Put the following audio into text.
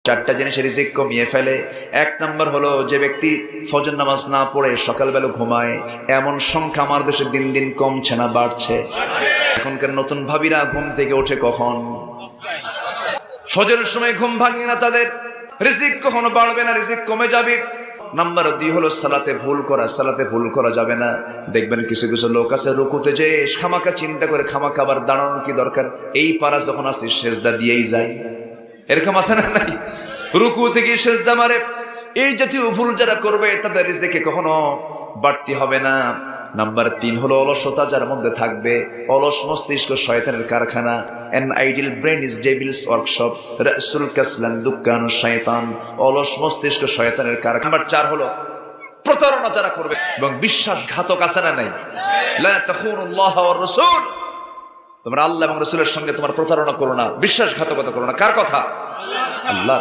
চারটা জিনিস রিজিক কমিয়ে ফেলে। এক নাম্বার হলো যে ব্যক্তি ফজর নামাজ না পড়ে সকালবেলা ঘুমায়, এমন সংখ্যা আমার দেশে দিন দিন কমছে না বাড়ছে। এখনকার নতুন ভাবিরা ঘুম থেকে ওঠে কখন? ফজরের সময় ঘুম ভাঙে না তাদের, রিজিক কখনো বাড়বে না, রিজিক কমে যাবে। নাম্বার 2 হলো সালাতে ভুল করা। সালাতে ভুল করা যাবে না। দেখবেন কিছু কিছু লোক আছে রুকুতে যে খামাকা চিন্তা করে খামাকা আবার দাঁড়ানোর কি দরকার, এই পারা যখন আসি সেজদা দিয়েই যায়, এরকম আছে না নাই? রুকু থেকে সেজদা মারে। এই জাতীয় ভুল যারা করবে তাদের রিজিকে কখনো বাড়তি হবে না। নাম্বার 3 হলো অলসতা যার মধ্যে থাকবে। অলস মস্তিষ্ক শয়তানের কারখানা। An idle brain is devil's workshop. রাসূল কাসলান দুক্কান শয়তান। অলস মস্তিষ্ক শয়তানের কারখানা। নাম্বার 4 হলো প্রতারণা যারা করবে এবং বিশ্বাসঘাতক আছে না নাই? লা তাখুনুল্লাহ ওয়ার রাসূল, তোমরা আল্লাহ এবং রাসূলের সঙ্গে তোমার প্রতারণা করো না, বিশ্বাসঘাতকতা করো না। কার কথা? আল্লাহ।